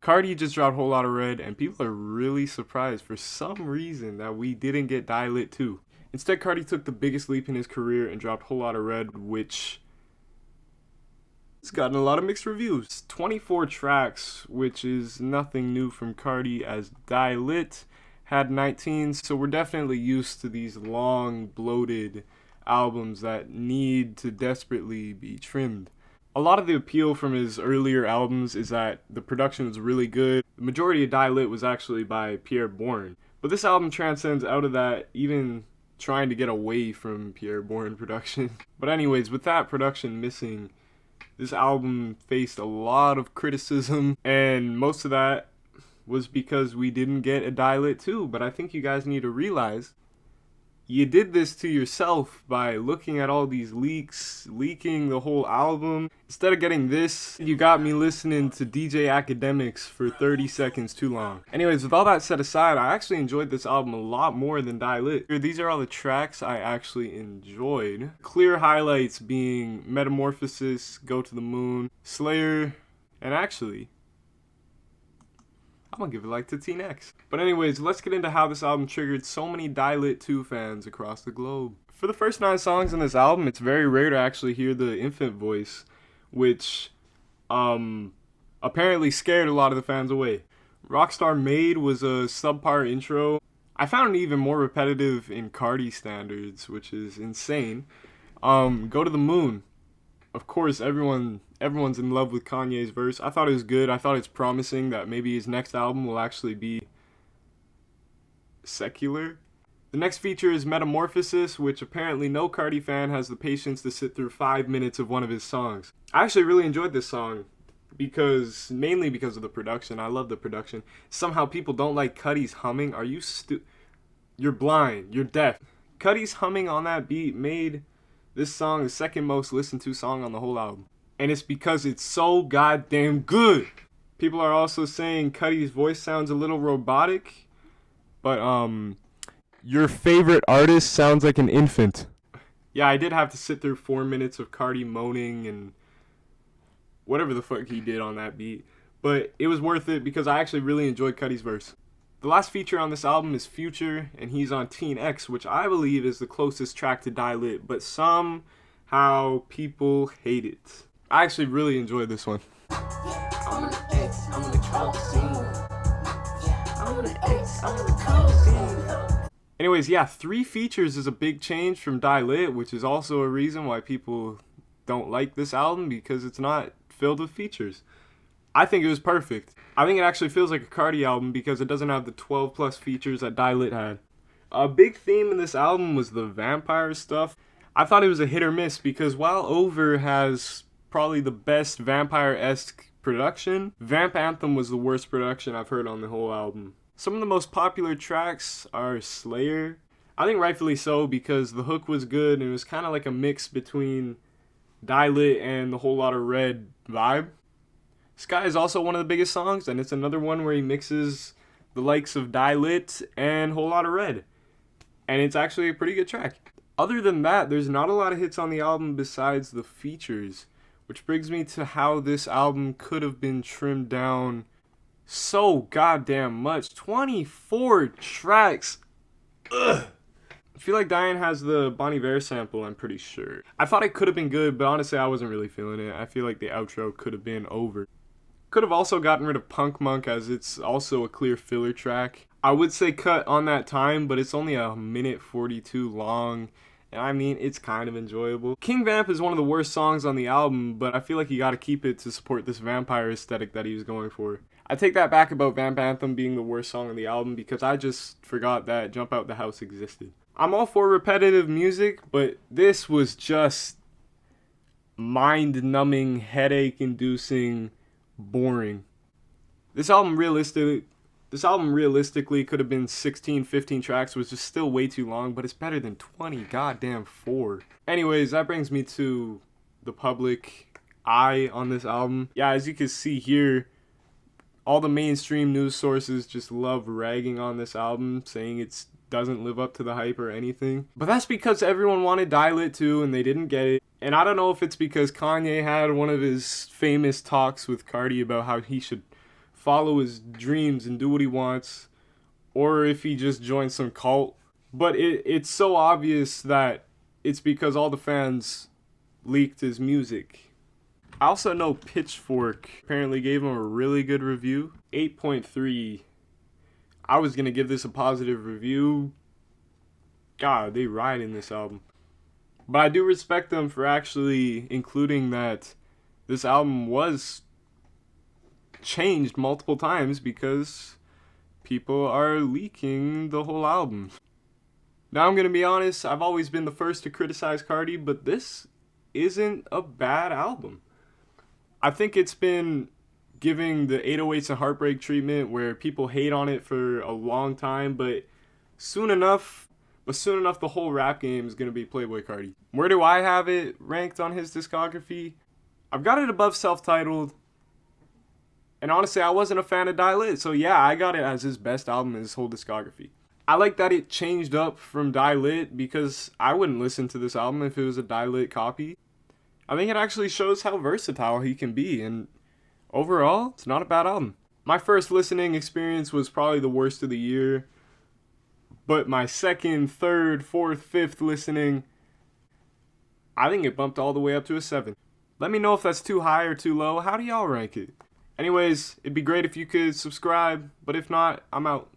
Carti just dropped Whole Lotta Red, and people are really surprised for some reason that we didn't get Die Lit too. Instead, Carti took the biggest leap in his career and dropped Whole Lotta Red, which it's gotten a lot of mixed reviews. 24 tracks, which is nothing new from Carti, as Die Lit had 19, so we're definitely used to these long, bloated albums that need to desperately be trimmed. A lot of the appeal from his earlier albums is that the production was really good. The majority of Die Lit was actually by Pierre Bourne. But this album transcends out of that, even trying to get away from Pierre Bourne production. But anyways, with that production missing, this album faced a lot of criticism, and most of that was because we didn't get a Die Lit 2. But I think you guys need to realize you did this to yourself by looking at all these leaks, leaking the whole album. Instead of getting this, you got me listening to DJ Academics for 30 seconds too long. Anyways, with all that set aside, I actually enjoyed this album a lot more than Die Lit. These are all the tracks I actually enjoyed. Clear highlights being Metamorphosis, Go to the Moon, Slayer, and actually, I'm gonna give it like to Teen X. But anyways, let's get into how this album triggered so many Die Lit 2 fans across the globe. For the first 9 songs on this album, it's very rare to actually hear the infant voice, which apparently scared a lot of the fans away. Rockstar Made was a subpar intro. I found it even more repetitive in Carti standards, which is insane. Go to the Moon. Of course, everyone's in love with Kanye's verse. I thought it was good. I thought it's promising that maybe his next album will actually be secular. The next feature is Metamorphosis, which apparently no Carti fan has the patience to sit through 5 minutes of one of his songs. I actually really enjoyed this song mainly because of the production. I love the production. Somehow people don't like Cuddy's humming. Are you You're blind. You're deaf. Cuddy's humming on that beat made this song the second most listened to song on the whole album. And it's because it's so goddamn good. People are also saying Cuddy's voice sounds a little robotic, but your favorite artist sounds like an infant. Yeah, I did have to sit through 4 minutes of Carti moaning and whatever the fuck he did on that beat. But it was worth it because I actually really enjoyed Cuddy's verse. The last feature on this album is Future, and he's on Teen X, which I believe is the closest track to Die Lit, but somehow people hate it. I actually really enjoyed this one. Anyways, yeah, 3 features is a big change from Die Lit, which is also a reason why people don't like this album, because it's not filled with features. I think it was perfect. I think it actually feels like a Carti album because it doesn't have the 12 plus features that Die Lit had. A big theme in this album was the vampire stuff. I thought it was a hit or miss because while Over has probably the best vampire-esque production, Vamp Anthem was the worst production I've heard on the whole album. Some of the most popular tracks are Slayer. I think rightfully so because the hook was good and it was kind of like a mix between Die Lit and the Whole Lotta Red vibe. Sky is also one of the biggest songs, and it's another one where he mixes the likes of Die Lit and Whole Lotta Red. And it's actually a pretty good track. Other than that, there's not a lot of hits on the album besides the features, which brings me to how this album could have been trimmed down so goddamn much. 24 tracks. Ugh. I feel like Diane has the Bon Iver sample, I'm pretty sure. I thought it could have been good, but honestly, I wasn't really feeling it. I feel like the outro could have been Over. Could have also gotten rid of Punk Monk as it's also a clear filler track. I would say cut On That Time, but it's only a minute 42 long. And I mean, it's kind of enjoyable. King Vamp is one of the worst songs on the album, but I feel like you gotta keep it to support this vampire aesthetic that he was going for. I take that back about Vamp Anthem being the worst song on the album because I just forgot that Jump Out the House existed. I'm all for repetitive music, but this was just mind-numbing, headache-inducing, boring. This album realistically could have been 16, 15 tracks, which is still way too long, but it's better than 20 goddamn 4. Anyways, that brings me to the public eye on this album. Yeah, as you can see here, all the mainstream news sources just love ragging on this album, saying it doesn't live up to the hype or anything. But that's because everyone wanted Die Lit 2 and they didn't get it. And I don't know if it's because Kanye had one of his famous talks with Carti about how he should follow his dreams and do what he wants, or if he just joins some cult. But it's so obvious that it's because all the fans leaked his music. I also know Pitchfork apparently gave him a really good review. 8.3. I was going to give this a positive review. God, they ride in this album. But I do respect them for actually including that this album was changed multiple times because people are leaking the whole album. Now I'm going to be honest, I've always been the first to criticize Carti, but this isn't a bad album. I think it's been giving the 808s and Heartbreak treatment where people hate on it for a long time, but soon enough the whole rap game is going to be Playboi Carti. Where do I have it ranked on his discography? I've got it above self-titled. And honestly, I wasn't a fan of Die Lit, so yeah, I got it as his best album in his whole discography. I like that it changed up from Die Lit because I wouldn't listen to this album if it was a Die Lit copy. I think it actually shows how versatile he can be, and overall, it's not a bad album. My first listening experience was probably the worst of the year, but my second, third, fourth, fifth listening, I think it bumped all the way up to a 7. Let me know if that's too high or too low. How do y'all rank it? Anyways, it'd be great if you could subscribe, but if not, I'm out.